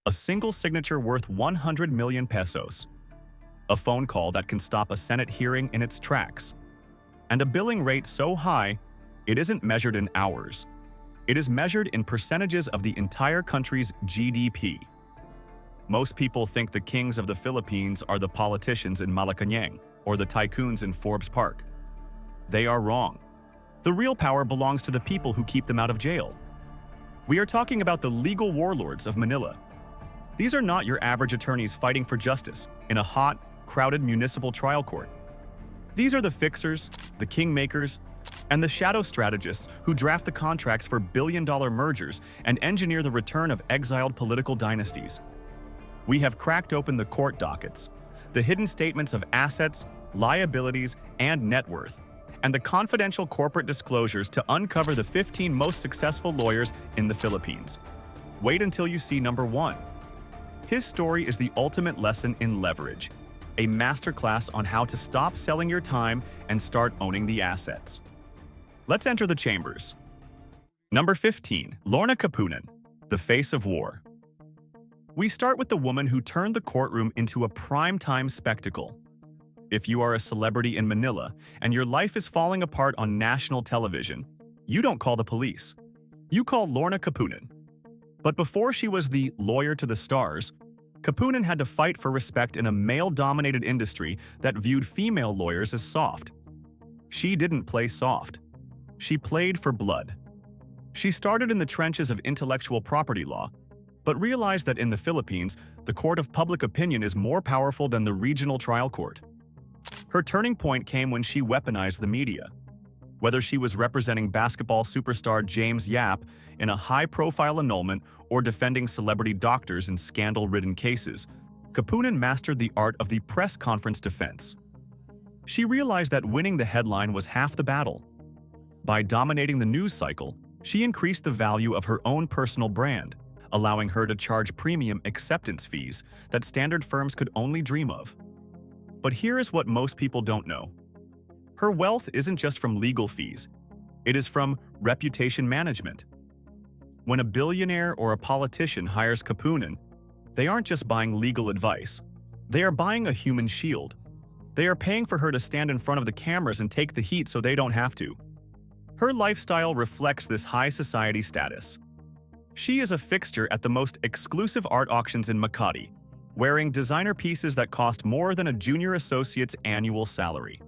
a single signature worth 100 million pesos, a phone call that can stop a Senate hearing in its tracks, and a billing rate so high it isn't measured in hours. It is measured in percentages of the entire country's GDP. Most people think the kings of the Philippines are the politicians in Malacanang or the tycoons in Forbes Park. They are wrong. The real power belongs to the people who keep them out of jail. We are talking about the legal warlords of Manila. These are not your average attorneys fighting for justice in a hot, crowded municipal trial court. These are the fixers, the kingmakers, and the shadow strategists who draft the contracts for billion-dollar mergers and engineer the return of exiled political dynasties. We have cracked open the court dockets, the hidden statements of assets, liabilities, and net worth, and the confidential corporate disclosures to uncover the 15 most successful lawyers in the Philippines. Wait until you see number 1. His story is the ultimate lesson in leverage, a masterclass on how to stop selling your time and start owning the assets. Let's enter the chambers. Number 15. Lorna Kapunan, the face of war. We start with the woman who turned the courtroom into a prime-time spectacle. If you are a celebrity in Manila and your life is falling apart on national television, you don't call the police. You call Lorna Kapunan. But before she was the lawyer to the stars, Kapunan had to fight for respect in a male-dominated industry that viewed female lawyers as soft. She didn't play soft. She played for blood. She started in the trenches of intellectual property law, but realized that in the Philippines, the court of public opinion is more powerful than the regional trial court. Her turning point came when she weaponized the media. Whether she was representing basketball superstar James Yap in a high-profile annulment or defending celebrity doctors in scandal-ridden cases, Kapunan mastered the art of the press conference defense. She realized that winning the headline was half the battle. By dominating the news cycle, she increased the value of her own personal brand, allowing her to charge premium acceptance fees that standard firms could only dream of. But here is what most people don't know. Her wealth isn't just from legal fees. It is from reputation management. When a billionaire or a politician hires Kapunan, they aren't just buying legal advice. They are buying a human shield. They are paying for her to stand in front of the cameras and take the heat so they don't have to. Her lifestyle reflects this high society status. She is a fixture at the most exclusive art auctions in Makati, wearing designer pieces that cost more than a junior associate's annual salary.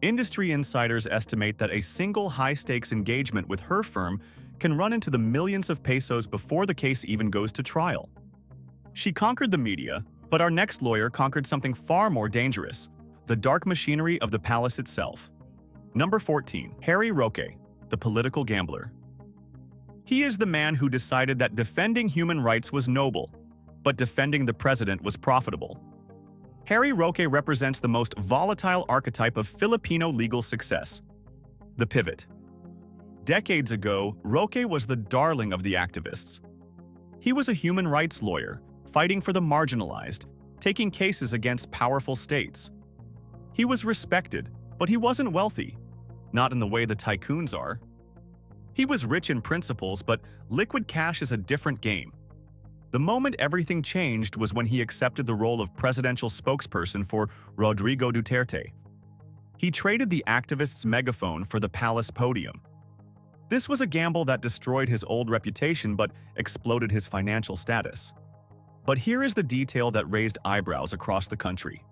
Industry insiders estimate that a single high-stakes engagement with her firm can run into the millions of pesos before the case even goes to trial. She conquered the media, but our next lawyer conquered something far more dangerous: the dark machinery of the palace itself. Number 14. Roque, the political gambler. He is the man who decided that defending human rights was noble, but defending the president was profitable. Roque represents the most volatile archetype of Filipino legal success: the pivot. Decades ago, Roque was the darling of the activists. He was a human rights lawyer, fighting for the marginalized, taking cases against powerful states. He was respected, but he wasn't wealthy, not in the way the tycoons are. He was rich in principles, but liquid cash is a different game. The moment everything changed was when he accepted the role of presidential spokesperson for Rodrigo Duterte. He traded the activists' megaphone for the palace podium. This was a gamble that destroyed his old reputation but exploded his financial status. But here is the detail that raised eyebrows across the country.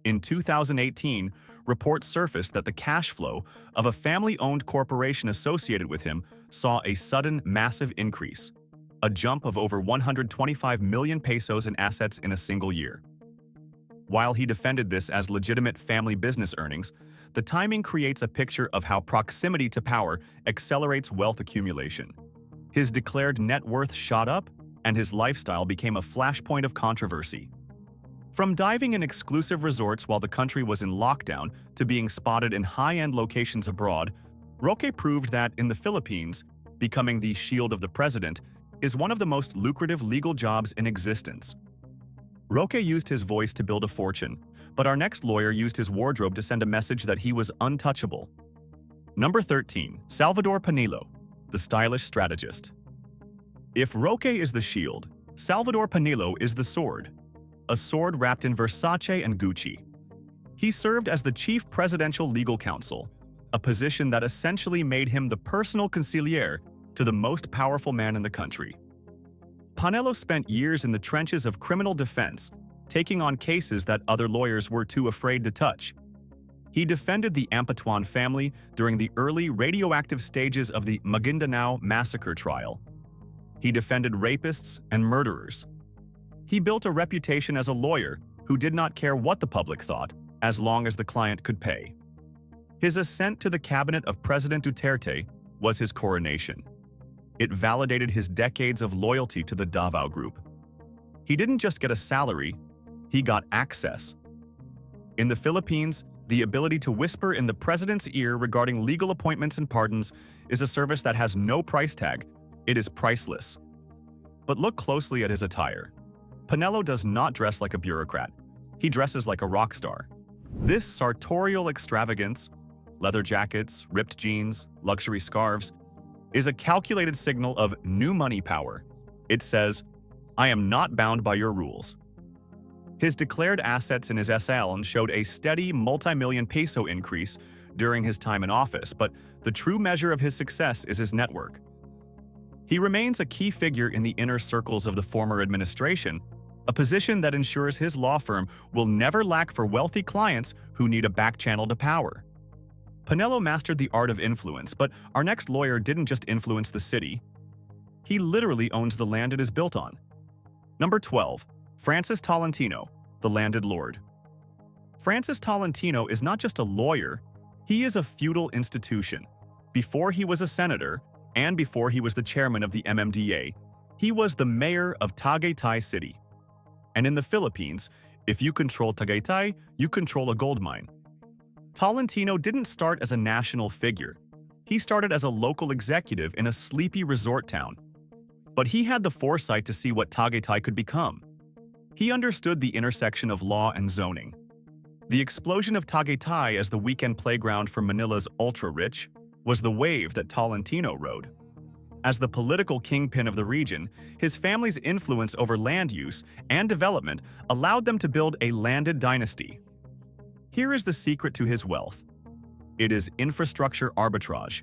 In 2018, reports surfaced that the cash flow of a family-owned corporation associated with him saw a sudden, massive increase, a jump of over 125 million pesos in assets in a single year. While he defended this as legitimate family business earnings, the timing creates a picture of how proximity to power accelerates wealth accumulation. His declared net worth shot up, and his lifestyle became a flashpoint of controversy. From diving in exclusive resorts while the country was in lockdown to being spotted in high-end locations abroad, Roque proved that in the Philippines, becoming the shield of the president is one of the most lucrative legal jobs in existence. Roque used his voice to build a fortune, but our next lawyer used his wardrobe to send a message that he was untouchable. Number 13. Salvador Panelo, the stylish strategist. If Roque is the shield, Salvador Panelo is the sword, a sword wrapped in Versace and Gucci. He served as the chief presidential legal counsel, a position that essentially made him the personal consigliere to the most powerful man in the country. Panelo spent years in the trenches of criminal defense, taking on cases that other lawyers were too afraid to touch. He defended the Ampatuan family during the early radioactive stages of the Maguindanao massacre trial. He defended rapists and murderers. He built a reputation as a lawyer who did not care what the public thought, as long as the client could pay. His ascent to the cabinet of President Duterte was his coronation. It validated his decades of loyalty to the Davao Group. He didn't just get a salary, he got access. In the Philippines, the ability to whisper in the president's ear regarding legal appointments and pardons is a service that has no price tag. It is priceless. But look closely at his attire. Panelo does not dress like a bureaucrat. He dresses like a rock star. This sartorial extravagance, leather jackets, ripped jeans, luxury scarves, is a calculated signal of new money power. It says, "I am not bound by your rules." His declared assets in his SL showed a steady multi-million-peso increase during his time in office, but the true measure of his success is his network. He remains a key figure in the inner circles of the former administration, a position that ensures his law firm will never lack for wealthy clients who need a back channel to power. Panelo mastered the art of influence, but our next lawyer didn't just influence the city. He literally owns the land it is built on. Number 12. Francis Tolentino, the landed lord. Francis Tolentino is not just a lawyer, he is a feudal institution. Before he was a senator, and before he was the chairman of the MMDA, he was the mayor of Tagaytay City. And in the Philippines, if you control Tagaytay, you control a gold mine. Tolentino didn't start as a national figure. He started as a local executive in a sleepy resort town. But he had the foresight to see what Tagaytay could become. He understood the intersection of law and zoning. The explosion of Tagaytay as the weekend playground for Manila's ultra-rich was the wave that Tolentino rode. As the political kingpin of the region, his family's influence over land use and development allowed them to build a landed dynasty. Here is the secret to his wealth. It is infrastructure arbitrage.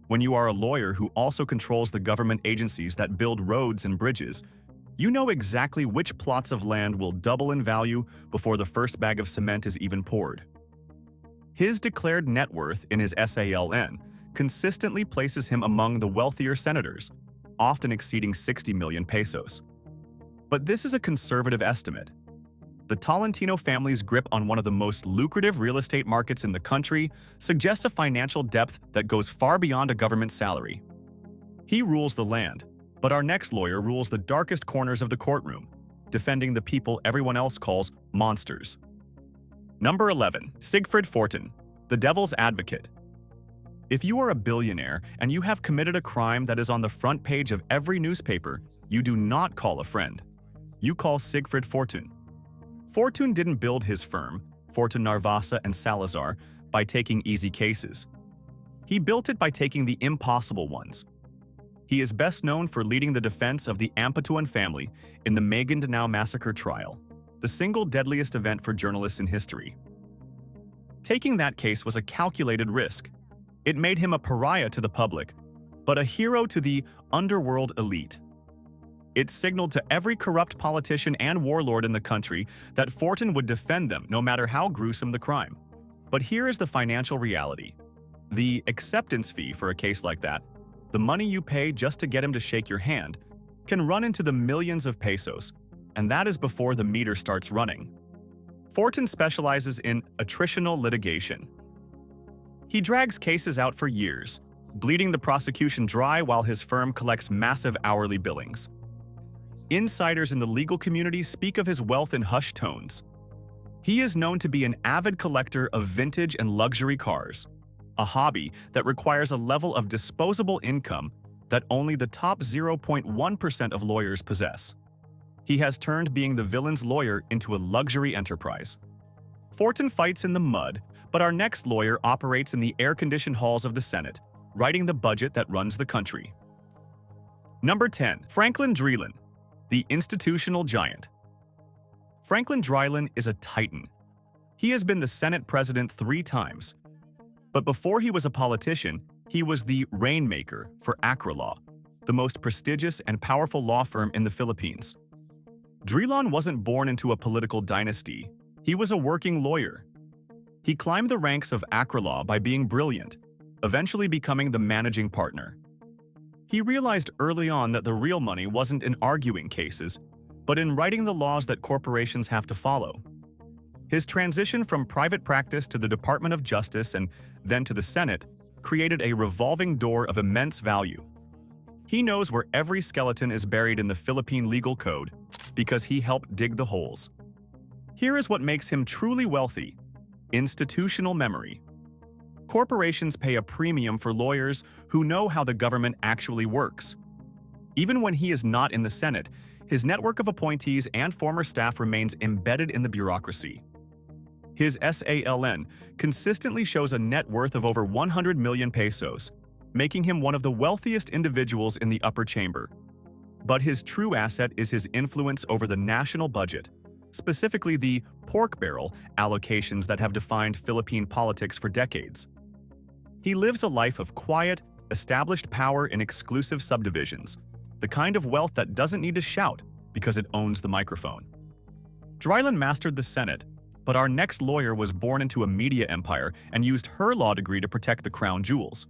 When you are a lawyer who also controls the government agencies that build roads and bridges, you know exactly which plots of land will double in value before the first bag of cement is even poured. His declared net worth in his SALN consistently places him among the wealthier senators, often exceeding 60 million pesos. But this is a conservative estimate. The Tolentino family's grip on one of the most lucrative real estate markets in the country suggests a financial depth that goes far beyond a government salary. He rules the land, but our next lawyer rules the darkest corners of the courtroom, defending the people everyone else calls monsters. Number 11. Siegfried Fortun, the devil's advocate. If you are a billionaire and you have committed a crime that is on the front page of every newspaper, you do not call a friend. You call Siegfried Fortun. Fortun didn't build his firm, Fortun Narvasa and Salazar, by taking easy cases. He built it by taking the impossible ones. He is best known for leading the defense of the Ampatuan family in the Maguindanao massacre trial, the single deadliest event for journalists in history. Taking that case was a calculated risk. It made him a pariah to the public, but a hero to the underworld elite. It signaled to every corrupt politician and warlord in the country that Fortun would defend them no matter how gruesome the crime. But here is the financial reality. The acceptance fee for a case like that, the money you pay just to get him to shake your hand, can run into the millions of pesos, and that is before the meter starts running. Fortun specializes in attritional litigation. He drags cases out for years, bleeding the prosecution dry while his firm collects massive hourly billings. Insiders in the legal community speak of his wealth in hushed tones. He is known to be an avid collector of vintage and luxury cars, a hobby that requires a level of disposable income that only the top 0.1% of lawyers possess. He has turned being the villain's lawyer into a luxury enterprise. Fortun fights in the mud, but our next lawyer operates in the air-conditioned halls of the Senate, writing the budget that runs the country. Number 10. Franklin Dreelan, The institutional giant. Franklin Dryland is a titan. He has been the Senate president 3 times. But before he was a politician, he was the rainmaker for ACRA Law, the most prestigious and powerful law firm in the Philippines. Dryland wasn't born into a political dynasty. He was a working lawyer. He climbed the ranks of ACRA Law by being brilliant, eventually becoming the managing partner. He realized early on that the real money wasn't in arguing cases, but in writing the laws that corporations have to follow. His transition from private practice to the Department of Justice and then to the Senate created a revolving door of immense value. He knows where every skeleton is buried in the Philippine legal code because he helped dig the holes. Here is what makes him truly wealthy: institutional memory. Corporations pay a premium for lawyers who know how the government actually works. Even when he is not in the Senate, his network of appointees and former staff remains embedded in the bureaucracy. His SALN consistently shows a net worth of over 100 million pesos, making him one of the wealthiest individuals in the upper chamber. But his true asset is his influence over the national budget, specifically the pork barrel allocations that have defined Philippine politics for decades. He lives a life of quiet, established power in exclusive subdivisions, the kind of wealth that doesn't need to shout because it owns the microphone. Dryland mastered the Senate, but our next lawyer was born into a media empire and used her law degree to protect the crown jewels.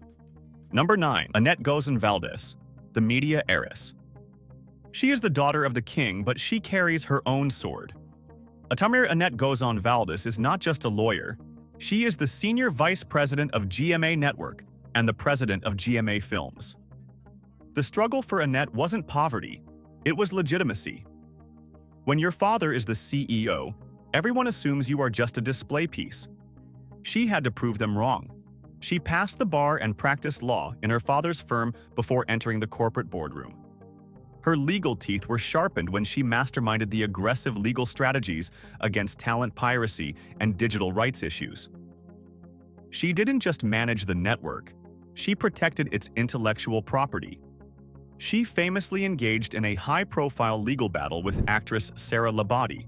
Number 9. Annette Gozon Valdez, the media heiress. She is the daughter of the king, but she carries her own sword. Atamir Annette Gozon Valdez is not just a lawyer. She is the senior vice president of GMA Network and the president of GMA Films. The struggle for Annette wasn't poverty, it was legitimacy. When your father is the CEO, everyone assumes you are just a display piece. She had to prove them wrong. She passed the bar and practiced law in her father's firm before entering the corporate boardroom. Her legal teeth were sharpened when she masterminded the aggressive legal strategies against talent piracy and digital rights issues. She didn't just manage the network, she protected its intellectual property. She famously engaged in a high-profile legal battle with actress Sarah Labadi,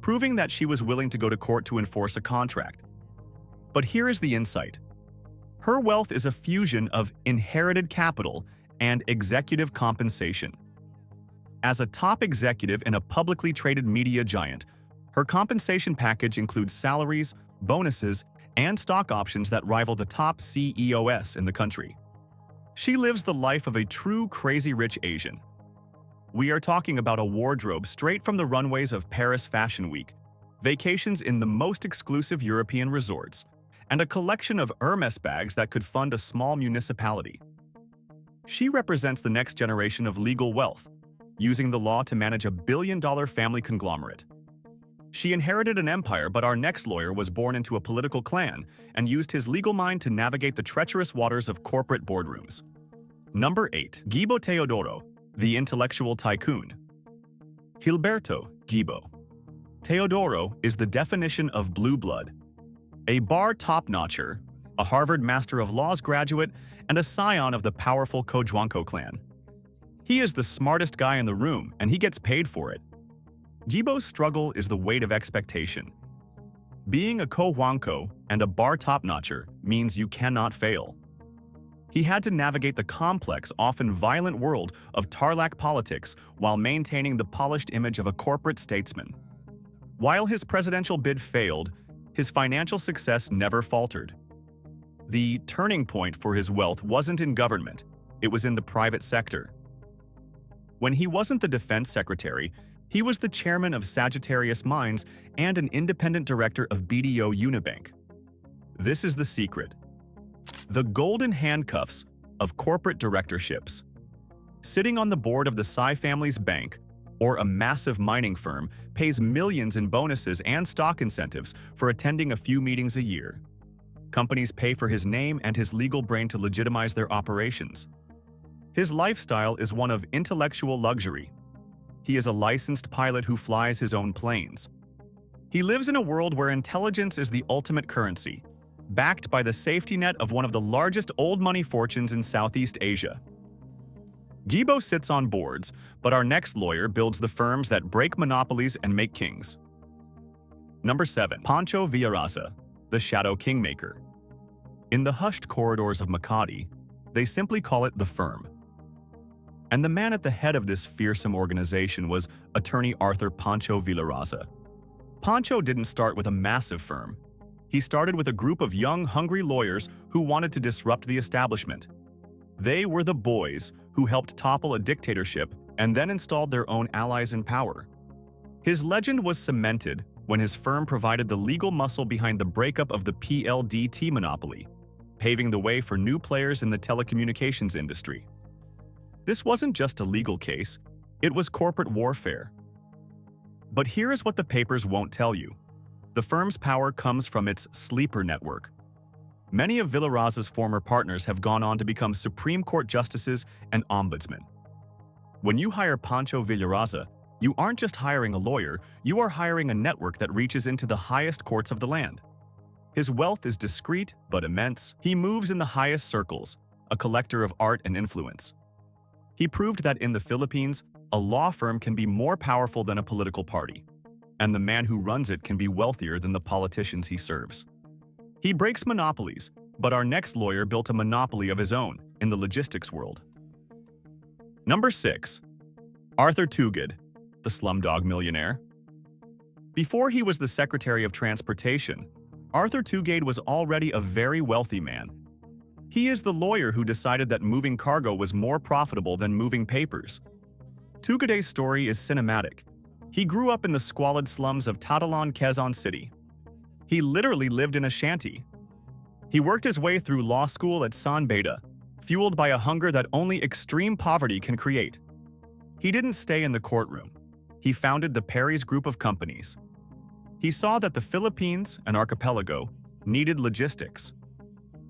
proving that she was willing to go to court to enforce a contract. But here is the insight. Her wealth is a fusion of inherited capital and executive compensation. As a top executive in a publicly traded media giant, her compensation package includes salaries, bonuses, and stock options that rival the top CEOs in the country. She lives the life of a true crazy rich Asian. We are talking about a wardrobe straight from the runways of Paris Fashion Week, vacations in the most exclusive European resorts, and a collection of Hermes bags that could fund a small municipality. She represents the next generation of legal wealth, using the law to manage a billion-dollar family conglomerate. She inherited an empire, but our next lawyer was born into a political clan and used his legal mind to navigate the treacherous waters of corporate boardrooms. Number 8. Gibo Teodoro, the intellectual tycoon. Gilberto Gibo Teodoro is the definition of blue blood. A bar top-notcher, a Harvard Master of Laws graduate, and a scion of the powerful Cojuangco clan. He is the smartest guy in the room, and he gets paid for it. Gibo's struggle is the weight of expectation. Being a Cojuangco and a bar top-notcher means you cannot fail. He had to navigate the complex, often violent world of Tarlac politics while maintaining the polished image of a corporate statesman. While his presidential bid failed, his financial success never faltered. The turning point for his wealth wasn't in government, it was in the private sector. When he wasn't the defense secretary, he was the chairman of Sagittarius Mines and an independent director of BDO Unibank. This is the secret. The golden handcuffs of corporate directorships. Sitting on the board of the Tsai family's bank, or a massive mining firm, pays millions in bonuses and stock incentives for attending a few meetings a year. Companies pay for his name and his legal brain to legitimize their operations. His lifestyle is one of intellectual luxury. He is a licensed pilot who flies his own planes. He lives in a world where intelligence is the ultimate currency, backed by the safety net of one of the largest old money fortunes in Southeast Asia. Gibo sits on boards, but our next lawyer builds the firms that break monopolies and make kings. Number 7. Pancho Villaraza, the Shadow Kingmaker. In the hushed corridors of Makati, they simply call it the firm. And the man at the head of this fearsome organization was attorney Arthur Pancho Villaraza. Pancho didn't start with a massive firm. He started with a group of young, hungry lawyers who wanted to disrupt the establishment. They were the boys who helped topple a dictatorship and then installed their own allies in power. His legend was cemented when his firm provided the legal muscle behind the breakup of the PLDT monopoly, paving the way for new players in the telecommunications industry. This wasn't just a legal case, it was corporate warfare. But here is what the papers won't tell you. The firm's power comes from its sleeper network. Many of Villaraza's former partners have gone on to become Supreme Court justices and ombudsmen. When you hire Pancho Villaraza, you aren't just hiring a lawyer, you are hiring a network that reaches into the highest courts of the land. His wealth is discreet but immense. He moves in the highest circles, a collector of art and influence. He proved that in the Philippines, a law firm can be more powerful than a political party, and the man who runs it can be wealthier than the politicians he serves. He breaks monopolies, but our next lawyer built a monopoly of his own in the logistics world. Number 6. Arthur Tugad, the slumdog millionaire. Before he was the Secretary of Transportation, Arthur Tugad was already a very wealthy man. He is the lawyer who decided that moving cargo was more profitable than moving papers. Tugad's story is cinematic. He grew up in the squalid slums of Tatalan, Quezon City. He literally lived in a shanty. He worked his way through law school at San Beda, fueled by a hunger that only extreme poverty can create. He didn't stay in the courtroom. He founded the Perry's group of companies. He saw that the Philippines, an archipelago, needed logistics.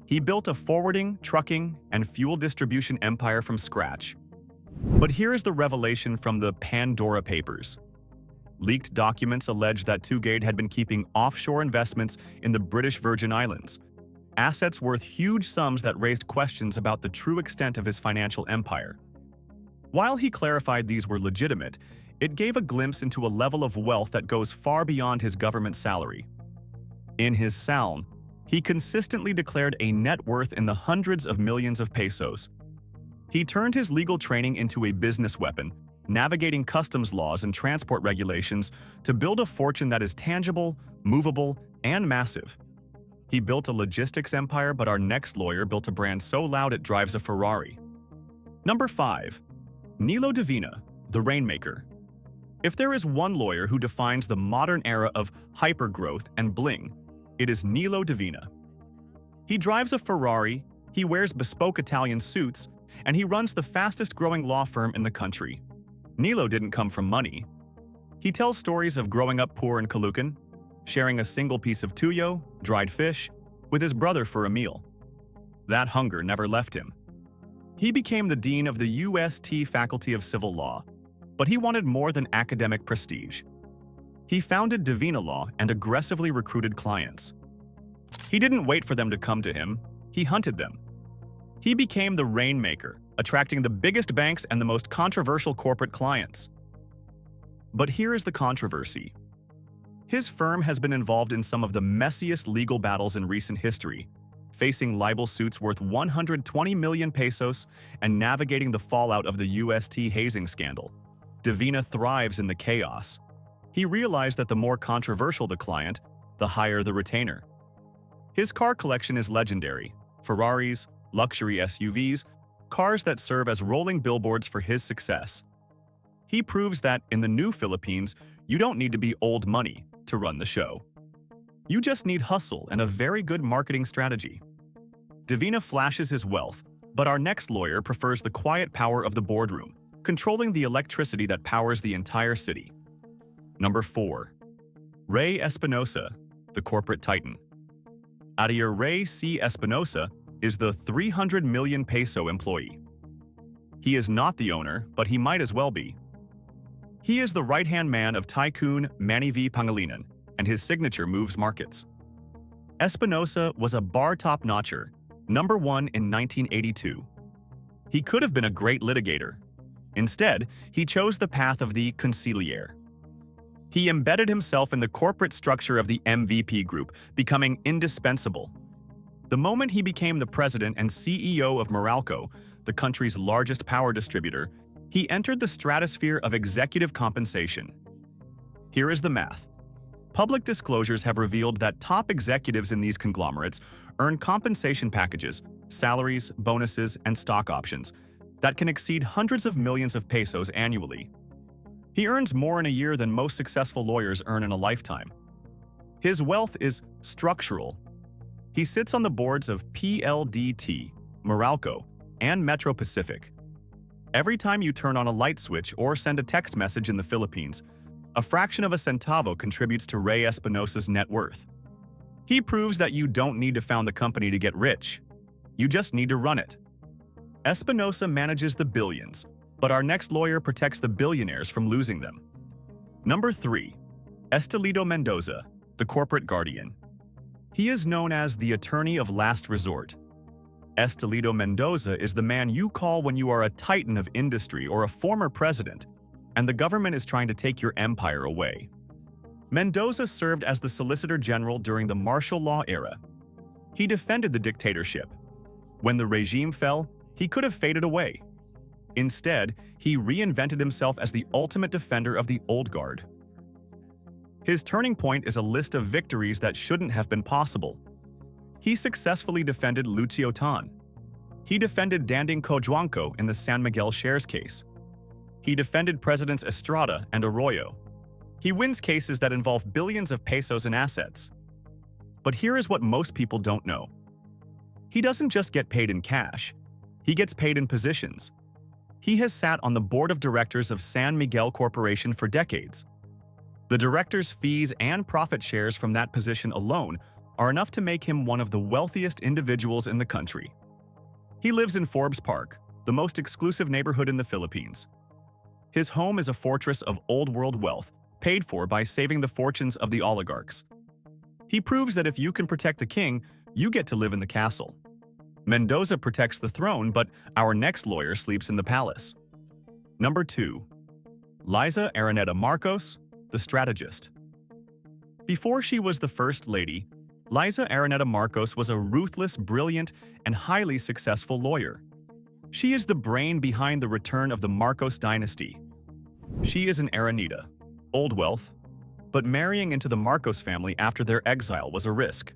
He built a forwarding, trucking, and fuel distribution empire from scratch. But here is the revelation from the Pandora Papers. Leaked documents allege that Tugad had been keeping offshore investments in the British Virgin Islands, assets worth huge sums that raised questions about the true extent of his financial empire. While he clarified these were legitimate, it gave a glimpse into a level of wealth that goes far beyond his government salary. In his salon, he consistently declared a net worth in the hundreds of millions of pesos. He turned his legal training into a business weapon, navigating customs laws and transport regulations to build a fortune that is tangible, movable, and massive. He built a logistics empire, but our next lawyer built a brand so loud it drives a Ferrari. Number 5. Nilo Divina, the Rainmaker. If there is one lawyer who defines the modern era of hypergrowth and bling, it is Nilo Divina. He drives a Ferrari, he wears bespoke Italian suits, and he runs the fastest-growing law firm in the country. Nilo didn't come from money. He tells stories of growing up poor in Caloocan, sharing a single piece of tuyo, dried fish, with his brother for a meal. That hunger never left him. He became the dean of the UST Faculty of Civil Law, but he wanted more than academic prestige. He founded Divina Law and aggressively recruited clients. He didn't wait for them to come to him, he hunted them. He became the Rainmaker, attracting the biggest banks and the most controversial corporate clients. But here is the controversy. His firm has been involved in some of the messiest legal battles in recent history, facing libel suits worth 120 million pesos and navigating the fallout of the UST hazing scandal. Divina thrives in the chaos. He realized that the more controversial the client, the higher the retainer. His car collection is legendary: Ferraris, luxury SUVs, cars that serve as rolling billboards for his success. He proves that in the new Philippines, you don't need to be old money to run the show. You just need hustle and a very good marketing strategy. Divina flashes his wealth, but our next lawyer prefers the quiet power of the boardroom, controlling the electricity that powers the entire city. Number 4. Ray Espinosa, the corporate titan. Adair Ray C. Espinosa is the 300 million peso employee. He is not the owner, but he might as well be. He is the right-hand man of tycoon Manny V. Pangilinan, and his signature moves markets. Espinosa was a bar top-notcher, number 1 in 1982. He could have been a great litigator. Instead, he chose the path of the conciliere. He embedded himself in the corporate structure of the MVP group, becoming indispensable. The moment he became the president and CEO of Meralco, the country's largest power distributor, he entered the stratosphere of executive compensation. Here is the math. Public disclosures have revealed that top executives in these conglomerates earn compensation packages, salaries, bonuses, and stock options that can exceed hundreds of millions of pesos annually. He earns more in a year than most successful lawyers earn in a lifetime. His wealth is structural. He sits on the boards of PLDT, Meralco, and Metro Pacific. Every time you turn on a light switch or send a text message in the Philippines, a fraction of a centavo contributes to Ray Espinosa's net worth. He proves that you don't need to found the company to get rich. You just need to run it. Espinosa manages the billions, but our next lawyer protects the billionaires from losing them. Number 3. Estelito Mendoza, the corporate guardian. He is known as the attorney of last resort. Estelito Mendoza is the man you call when you are a titan of industry or a former president, and the government is trying to take your empire away. Mendoza served as the Solicitor General during the martial law era. He defended the dictatorship. When the regime fell, he could have faded away. Instead, he reinvented himself as the ultimate defender of the old guard. His turning point is a list of victories that shouldn't have been possible. He successfully defended Lucio Tan. He defended Danding Cojuangco in the San Miguel shares case. He defended Presidents Estrada and Arroyo. He wins cases that involve billions of pesos in assets. But here is what most people don't know. He doesn't just get paid in cash. He gets paid in positions. He has sat on the board of directors of San Miguel Corporation for decades. The director's fees and profit shares from that position alone are enough to make him one of the wealthiest individuals in the country. He lives in Forbes Park, the most exclusive neighborhood in the Philippines. His home is a fortress of old-world wealth, paid for by saving the fortunes of the oligarchs. He proves that if you can protect the king, you get to live in the castle. Mendoza protects the throne, but our next lawyer sleeps in the palace. Number 2. Liza Araneta Marcos, the strategist. Before she was the First Lady, Liza Araneta Marcos was a ruthless, brilliant, and highly successful lawyer. She is the brain behind the return of the Marcos dynasty. She is an Araneta, old wealth, but marrying into the Marcos family after their exile was a risk.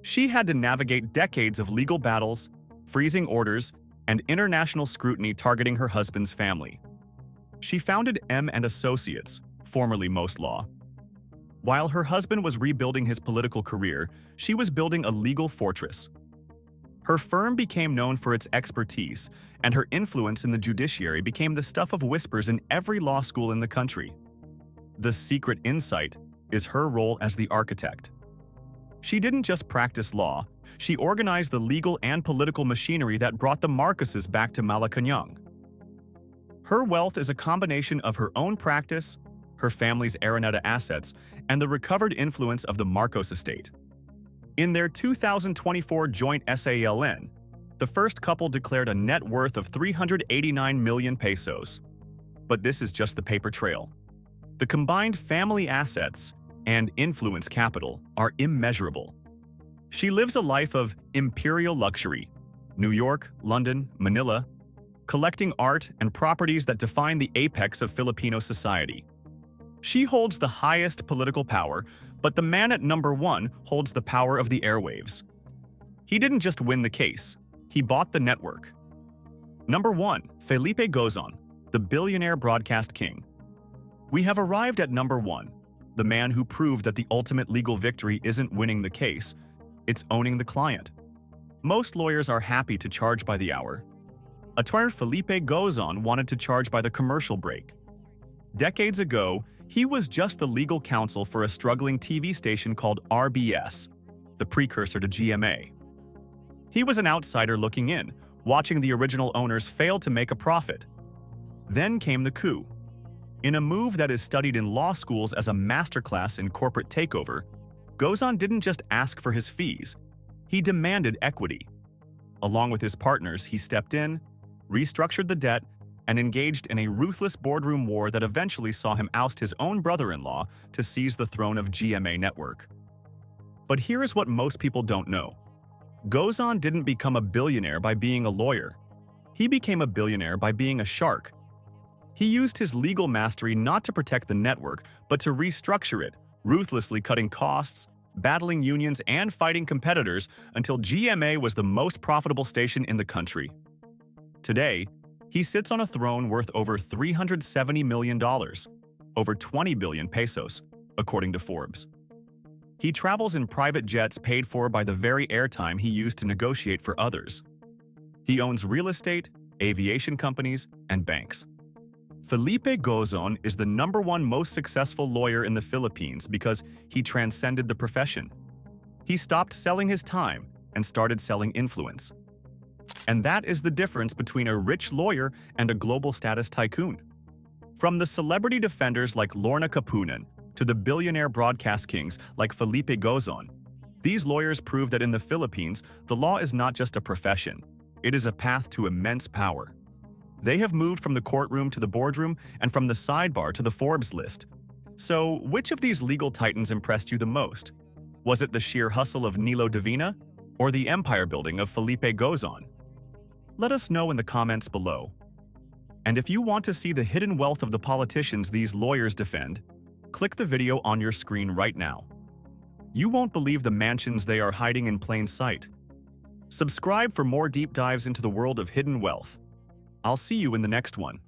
She had to navigate decades of legal battles, freezing orders, and international scrutiny targeting her husband's family. She founded M& Associates, formerly Most Law. While her husband was rebuilding his political career, she was building a legal fortress. Her firm became known for its expertise, and her influence in the judiciary became the stuff of whispers in every law school in the country. The secret insight is her role as the architect. She didn't just practice law, she organized the legal and political machinery that brought the Marcoses back to Malacañang. Her wealth is a combination of her own practice, her family's Araneta assets, and the recovered influence of the Marcos estate. In their 2024 joint SALN, the first couple declared a net worth of 389 million pesos. But this is just the paper trail. The combined family assets and influence capital are immeasurable. She lives a life of imperial luxury, New York, London, Manila, collecting art and properties that define the apex of Filipino society. She holds the highest political power, but the man at number 1 holds the power of the airwaves. He didn't just win the case, he bought the network. Number 1. Felipe Gozon, the billionaire broadcast king. We have arrived at number 1, the man who proved that the ultimate legal victory isn't winning the case, it's owning the client. Most lawyers are happy to charge by the hour. Attorney Felipe Gozon wanted to charge by the commercial break. Decades ago, he was just the legal counsel for a struggling TV station called RBS, the precursor to GMA. He was an outsider looking in, watching the original owners fail to make a profit. Then came the coup. In a move that is studied in law schools as a masterclass in corporate takeover, Gozon didn't just ask for his fees, he demanded equity. Along with his partners, he stepped in, restructured the debt, and engaged in a ruthless boardroom war that eventually saw him oust his own brother-in-law to seize the throne of GMA Network. But here is what most people don't know. Gozon didn't become a billionaire by being a lawyer. He became a billionaire by being a shark. He used his legal mastery not to protect the network, but to restructure it, ruthlessly cutting costs, battling unions, and fighting competitors until GMA was the most profitable station in the country. Today, he sits on a throne worth over $370 million, over 20 billion pesos, according to Forbes. He travels in private jets paid for by the very airtime he used to negotiate for others. He owns real estate, aviation companies, and banks. Felipe Gozon is the #1 most successful lawyer in the Philippines because he transcended the profession. He stopped selling his time and started selling influence. And that is the difference between a rich lawyer and a global status tycoon. From the celebrity defenders like Lorna Kapunan to the billionaire broadcast kings like Felipe Gozon, these lawyers prove that in the Philippines, the law is not just a profession. It is a path to immense power. They have moved from the courtroom to the boardroom and from the sidebar to the Forbes list. So, which of these legal titans impressed you the most? Was it the sheer hustle of Nilo Divina or the empire building of Felipe Gozon? Let us know in the comments below. And if you want to see the hidden wealth of the politicians these lawyers defend, click the video on your screen right now. You won't believe the mansions they are hiding in plain sight. Subscribe for more deep dives into the world of hidden wealth. I'll see you in the next one.